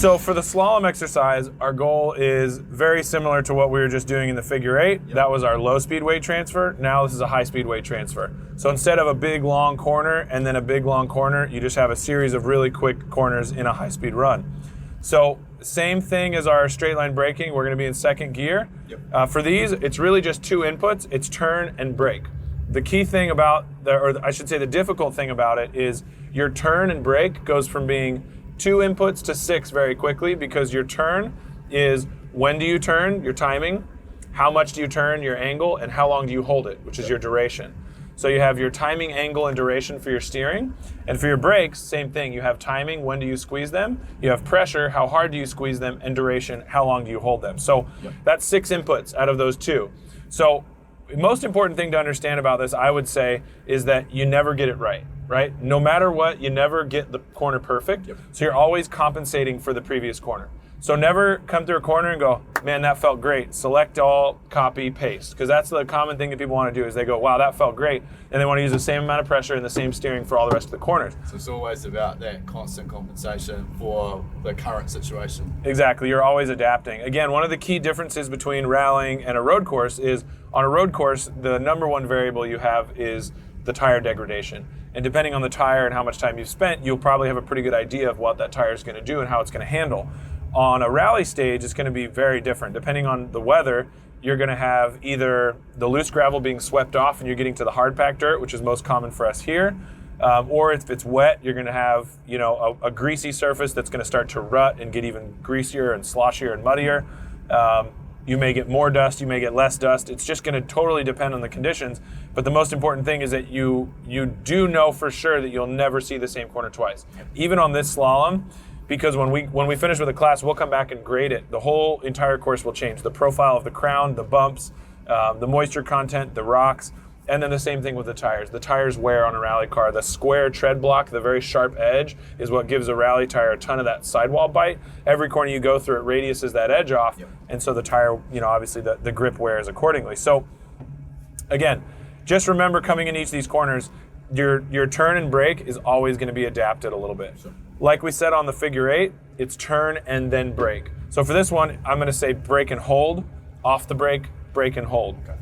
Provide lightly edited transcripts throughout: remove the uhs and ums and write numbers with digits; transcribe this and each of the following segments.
So for the slalom exercise, our goal is very similar to what we were just doing in the figure eight. Yep. That was our low speed weight transfer. Now this is a high speed weight transfer. So instead of a big long corner and then a big long corner, you just have a series of really quick corners in a high speed run. So same thing as our straight line braking. We're going to be in second gear. Yep. For these, it's really just two inputs. It's turn and brake. The key thing about, or I should say the difficult thing about it is your turn and brake goes from being 2 inputs to 6 very quickly, because your turn is when do you turn, your timing, how much do you turn, your angle, and how long do you hold it, which is your duration. So you have your timing, angle, and duration for your steering. And for your brakes, same thing. You have timing, when do you squeeze them, you have pressure, how hard do you squeeze them, and duration, how long do you hold them. So that's 6 inputs out of those 2. So the most important thing to understand about this, I would say, is that you never get it right? No matter what, you never get the corner perfect. Yep. So you're always compensating for the previous corner. So never come through a corner and go, man, that felt great. Select all, copy, paste. Because that's the common thing that people want to do is they go, wow, that felt great. And they want to use the same amount of pressure and the same steering for all the rest of the corners. So it's always about that constant compensation for the current situation. Exactly, you're always adapting. Again, one of the key differences between rallying and a road course is on a road course, the number one variable you have is the tire degradation. And depending on the tire and how much time you've spent, you'll probably have a pretty good idea of what that tire is going to do and how it's going to handle. On a rally stage, it's going to be very different. Depending on the weather, you're going to have either the loose gravel being swept off and you're getting to the hard packed dirt, which is most common for us here, or if it's wet, you're going to have a greasy surface that's going to start to rut and get even greasier and sloshier and muddier. You may get more dust, you may get less dust. It's just going to totally depend on the conditions. But the most important thing is that you do know for sure that you'll never see the same corner twice. Even on this slalom, because when we finish with a class, we'll come back and grade it. The whole entire course will change. The profile of the crown, the bumps, the moisture content, the rocks, and then the same thing with the tires. The tires wear on a rally car. The square tread block, the very sharp edge, is what gives a rally tire a ton of that sidewall bite. Every corner you go through, it radiuses that edge off, and so the tire, obviously the grip wears accordingly. So again, just remember coming in each of these corners, your turn and brake is always going to be adapted a little bit. Sure. Like we said on the figure eight, it's turn and then brake. So for this one, I'm going to say brake and hold, off the brake, brake and hold. Okay.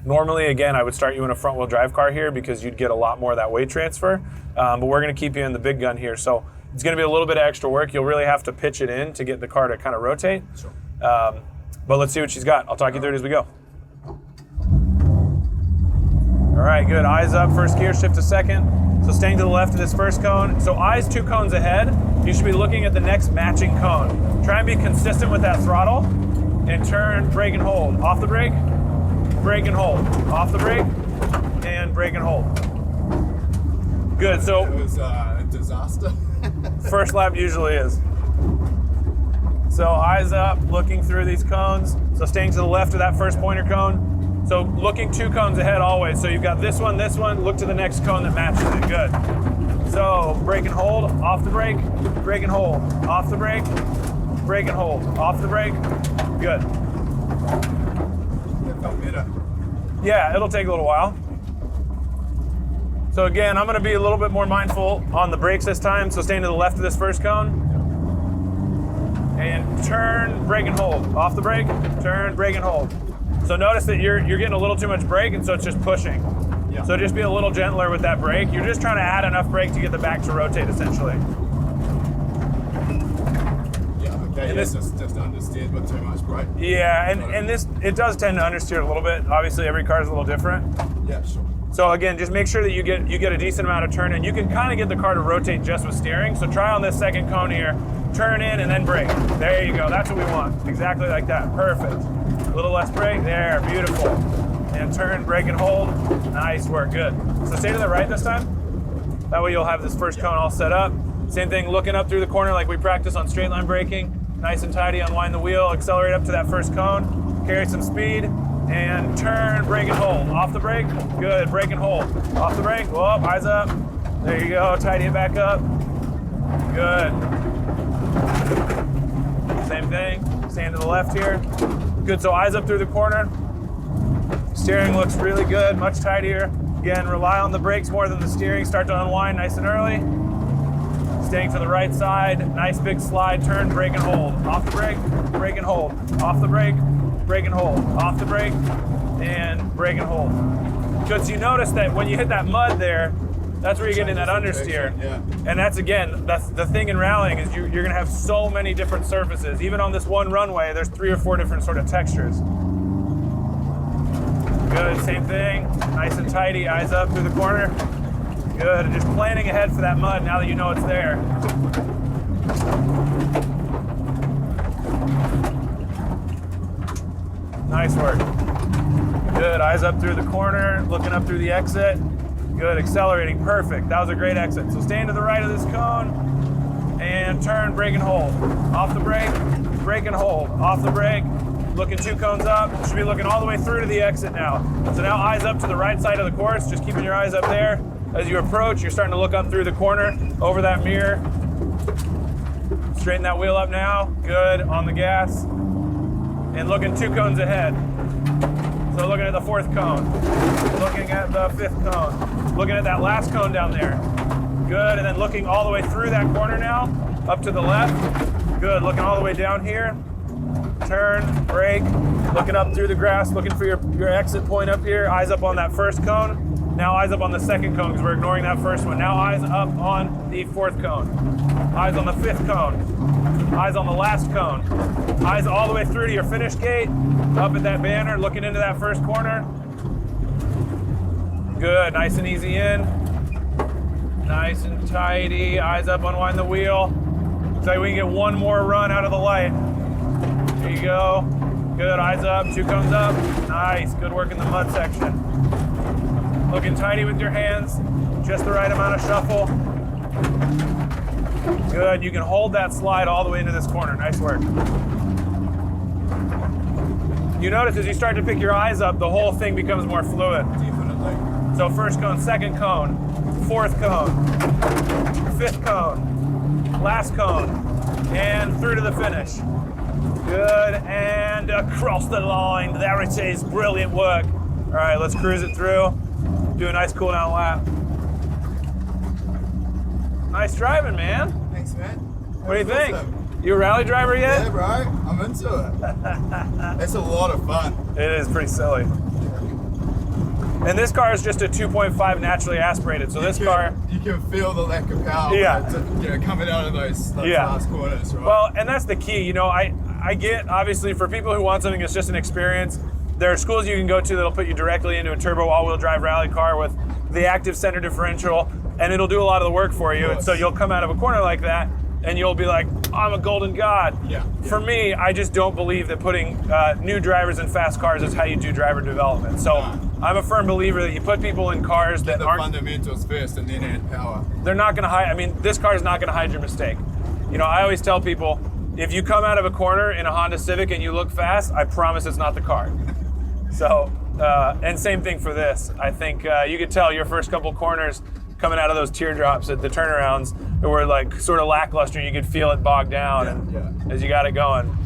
Normally, again, I would start you in a front-wheel drive car here because you'd get a lot more of that weight transfer, but we're going to keep you in the big gun here. So it's going to be a little bit of extra work. You'll really have to pitch it in to get the car to kind of rotate. Sure. But let's see what she's got. I'll talk you through it as we go. All right, good. Eyes up, first gear, shift to second. So staying to the left of this first cone. So eyes 2 cones ahead. You should be looking at the next matching cone. Try and be consistent with that throttle and turn, brake and hold. Off the brake, brake and hold. Off the brake, and brake and hold. Good, so. It was a disaster. First lap usually is. So eyes up, looking through these cones. So staying to the left of that first pointer cone. So looking 2 cones ahead always. So you've got this one, look to the next cone that matches it, good. So brake and hold, off the brake and hold. Off the brake and hold. Off the brake, good. That felt better. Yeah, it'll take a little while. So again, I'm gonna be a little bit more mindful on the brakes this time. So staying to the left of this first cone. And turn, brake and hold. Off the brake, turn, brake and hold. So notice that you're getting a little too much brake, and so it's just pushing. Yeah. So just be a little gentler with that brake. You're just trying to add enough brake to get the back to rotate, essentially. Yeah, okay, and this just understeered with too much brake. Yeah, and this, it does tend to understeer a little bit. Obviously, every car is a little different. Yeah, sure. So again, just make sure that you get a decent amount of turn, and you can kind of get the car to rotate just with steering. So try on this second cone here, turn in and then brake. There you go, that's what we want. Exactly like that, perfect. A little less brake, there, beautiful. And turn, brake and hold, nice work, good. So stay to the right this time. That way you'll have this first cone all set up. Same thing, looking up through the corner like we practice on straight line braking. Nice and tidy, unwind the wheel, accelerate up to that first cone, carry some speed, and turn, brake and hold. Off the brake, good, brake and hold. Off the brake, whoop, eyes up. There you go, tidy it back up. Good. Same thing, stand to the left here. Good, so eyes up through the corner. Steering looks really good, much tidier. Again, rely on the brakes more than the steering. Start to unwind nice and early. Staying to the right side, nice big slide, turn, brake and hold. Off the brake, brake and hold. Off the brake, brake and hold. Off the brake, and brake and hold. Because you notice that when you hit that mud there, that's where you're getting that understeer. Yeah. And that's the thing in rallying is you're gonna have so many different surfaces. Even on this one runway, there's 3 or 4 different sort of textures. Good, same thing. Nice and tidy, eyes up through the corner. Good, and just planning ahead for that mud now that you know it's there. Nice work. Good, eyes up through the corner, looking up through the exit. Good, accelerating, perfect. That was a great exit. So stand to the right of this cone and turn, brake and hold. Off the brake, brake and hold. Off the brake, looking 2 cones up. Should be looking all the way through to the exit now. So now eyes up to the right side of the course, just keeping your eyes up there. As you approach, you're starting to look up through the corner, over that mirror. Straighten that wheel up now. Good, on the gas. And looking 2 cones ahead. So looking at the 4th cone. Looking at the 5th cone. Looking at that last cone down there. Good, and then looking all the way through that corner now, up to the left. Good, looking all the way down here. Turn, brake, looking up through the grass, looking for your exit point up here. Eyes up on that 1st cone. Now eyes up on the 2nd cone because we're ignoring that 1st one. Now eyes up on the 4th cone. Eyes on the 5th cone. Eyes on the last cone. Eyes all the way through to your finish gate. Up at that banner, looking into that 1st corner. Good, nice and easy in. Nice and tidy. Eyes up, unwind the wheel. Looks like we can get 1 more run out of the light. There you go. Good, eyes up, 2 cones up. Nice, good work in the mud section. Looking tidy with your hands, just the right amount of shuffle. Good, you can hold that slide all the way into this corner. Nice work. You notice as you start to pick your eyes up, the whole thing becomes more fluid. Definitely. So 1st cone, 2nd cone, 4th cone, 5th cone, last cone, and through to the finish. Good, and across the line. There it is, brilliant work. All right, let's cruise it through. Do a nice cool down lap. Nice driving, man. Thanks, man. What do you think? You a rally driver yet? Yeah, bro. I'm into it. It's a lot of fun. It is pretty silly. And this car is just a 2.5 naturally aspirated. So this car, you can feel the lack of power. Yeah. Coming out of those Yeah. fast corners, right? Well, and that's the key. You know, I get, obviously, for people who want something that's just an experience, there are schools you can go to that'll put you directly into a turbo all-wheel drive rally car with the active center differential, and it'll do a lot of the work for you. And so you'll come out of a corner like that, and you'll be like, I'm a golden god. Yeah. For me, I just don't believe that putting new drivers in fast cars is how you do driver development. So I'm a firm believer that you put people in cars that the aren't... fundamentals first and then add power. They're not going to hide. I mean, this car is not going to hide your mistake. You know, I always tell people, if you come out of a corner in a Honda Civic and you look fast, I promise it's not the car. So, and same thing for this. I think you could tell your first couple corners coming out of those teardrops at the turnarounds were like sort of lackluster. You could feel it bog down as you got it going.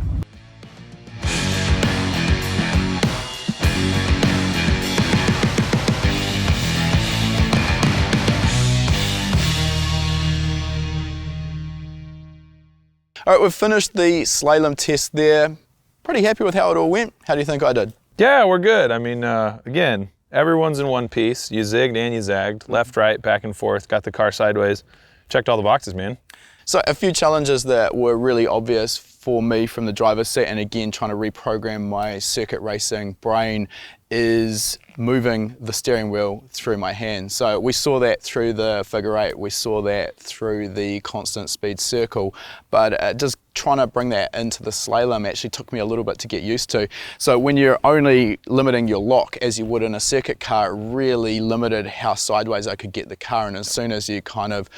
All right, we've finished the slalom test there. Pretty happy with how it all went. How do you think I did? Yeah, we're good. I mean, again, everyone's in one piece. You zigged and you zagged, left, right, back and forth, got the car sideways. Checked all the boxes, man. So a few challenges that were really obvious for me from the driver's seat, and again, trying to reprogram my circuit racing brain, is moving the steering wheel through my hand. So we saw that through the figure eight, we saw that through the constant speed circle, but just trying to bring that into the slalom actually took me a little bit to get used to. So when you're only limiting your lock as you would in a circuit car, it really limited how sideways I could get the car, and as soon as you kind of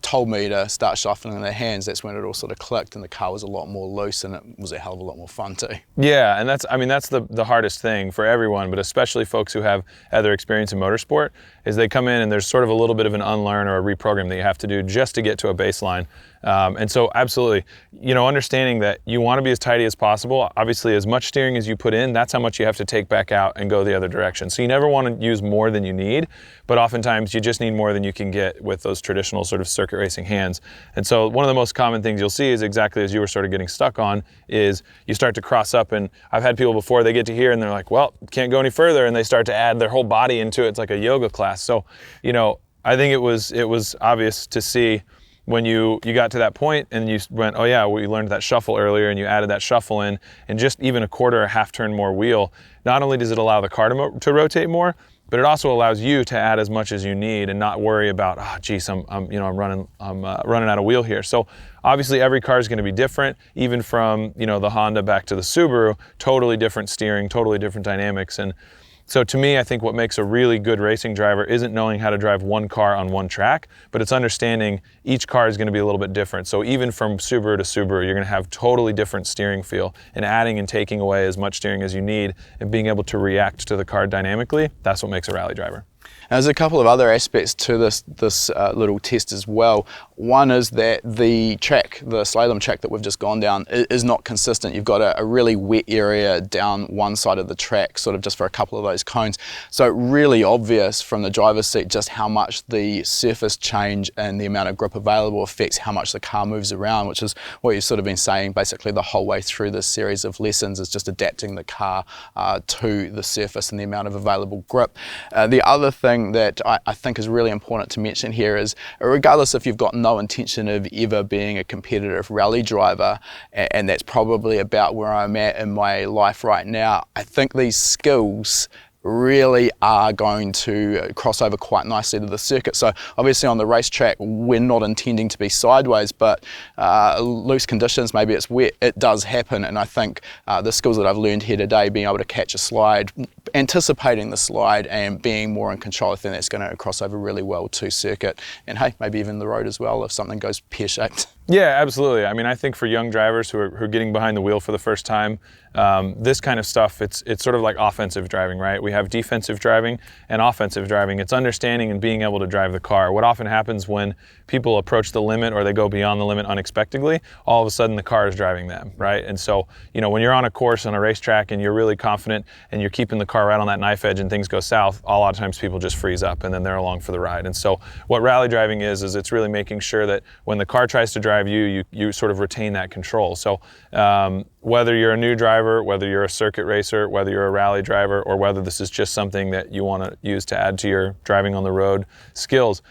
told me to start shuffling the hands, that's when it all sort of clicked and the car was a lot more loose and it was a hell of a lot more fun too. Yeah, and that's the hardest thing for everyone, but especially folks who have other experience in motorsport, is they come in and there's sort of a little bit of an unlearn or a reprogram that you have to do just to get to a baseline. And so absolutely, you know, understanding that you want to be as tidy as possible. Obviously, as much steering as you put in, that's how much you have to take back out and go the other direction. So you never want to use more than you need, but oftentimes you just need more than you can get with those traditional sort of circuit racing hands. And so one of the most common things you'll see is exactly as you were sort of getting stuck on, is you start to cross up, and I've had people before, they get to here and they're like, well, can't go any further, and they start to add their whole body into it. It's like a yoga class. So, you know, I think it was obvious to see when you got to that point and you went, oh yeah, we learned that shuffle earlier, and you added that shuffle in, and just even a quarter or half turn more wheel, not only does it allow the car to rotate more, but it also allows you to add as much as you need and not worry about, oh geez, I'm running out of wheel here. So obviously every car is going to be different, even from, you know, the Honda back to the Subaru, totally different steering, totally different dynamics. And so to me, I think what makes a really good racing driver isn't knowing how to drive one car on one track, but it's understanding each car is going to be a little bit different. So even from Subaru to Subaru, you're going to have totally different steering feel, and adding and taking away as much steering as you need and being able to react to the car dynamically, that's what makes a rally driver. There's a couple of other aspects to this little test as well. One is that the track, the slalom track that we've just gone down, is not consistent. You've got a really wet area down one side of the track, sort of just for a couple of those cones. So really obvious from the driver's seat just how much the surface change and the amount of grip available affects how much the car moves around, which is what you've sort of been saying basically the whole way through this series of lessons, is just adapting the car to the surface and the amount of available grip. The other thing that I think is really important to mention here is, regardless if you've got no intention of ever being a competitive rally driver, and that's probably about where I'm at in my life right now, I think these skills really are going to cross over quite nicely to the circuit. So obviously on the racetrack we're not intending to be sideways, but loose conditions, maybe it's wet, it does happen. And I think the skills that I've learned here today, being able to catch a slide, anticipating the slide and being more in control, I think that's going to cross over really well to circuit, and hey, maybe even the road as well if something goes pear-shaped. Yeah, absolutely. I mean, I think for young drivers who are getting behind the wheel for the first time, this kind of stuff, it's sort of like offensive driving, right? We have defensive driving and offensive driving. It's understanding and being able to drive the car. What often happens when people approach the limit or they go beyond the limit unexpectedly, all of a sudden the car is driving them, right? And so, you know, when you're on a course on a racetrack and you're really confident and you're keeping the car right on that knife edge and things go south, a lot of times people just freeze up and then they're along for the ride. And so what rally driving is it's really making sure that when the car tries to drive you sort of retain that control. So whether you're a new driver, whether you're a circuit racer, whether you're a rally driver, or whether this is just something that you want to use to add to your driving on the road skills,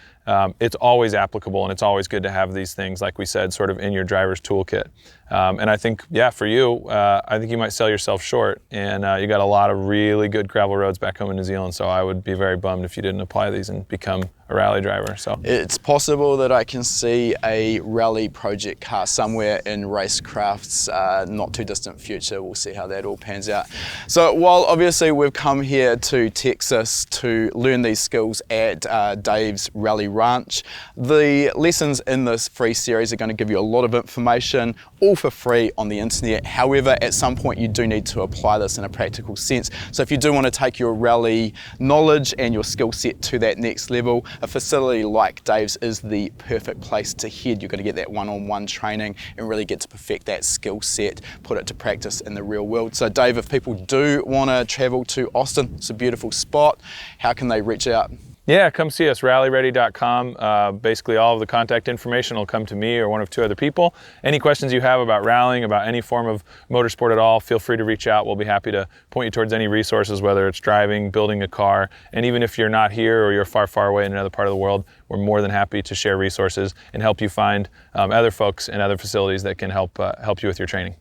it's always applicable, and it's always good to have these things, like we said, sort of in your driver's toolkit. And I think, yeah, for you, I think you might sell yourself short, and you got a lot of really good gravel roads back home in New Zealand, so I would be very bummed if you didn't apply these and become a rally driver. So it's possible that I can see a rally project car somewhere in RaceCraft's not too distant future. We'll see how that all pans out. So while obviously we've come here to Texas to learn these skills at Dave's Rally Ranch, the lessons in this free series are going to give you a lot of information, all for free on the internet. However, at some point you do need to apply this in a practical sense. So if you do want to take your rally knowledge and your skill set to that next level, a facility like Dave's is the perfect place to head. You're going to get that one-on-one training and really get to perfect that skill set, put it to practice in the real world. So Dave, if people do want to travel to Austin, it's a beautiful spot, how can they reach out? Yeah, come see us, rallyready.com. Basically all of the contact information will come to me or one of two other people. Any questions you have about rallying, about any form of motorsport at all, feel free to reach out. We'll be happy to point you towards any resources, whether it's driving, building a car, and even if you're not here or you're far, far away in another part of the world, we're more than happy to share resources and help you find other folks and other facilities that can help you with your training.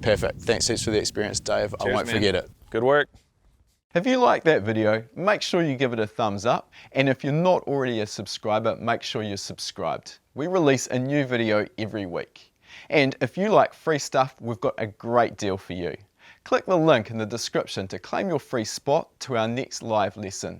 Perfect. Thanks heaps for the experience, Dave. Cheers, I won't man. forget it. Good work. If you like that video, make sure you give it a thumbs up, and if you're not already a subscriber, make sure you're subscribed. We release a new video every week. And if you like free stuff, we've got a great deal for you. Click the link in the description to claim your free spot to our next live lesson.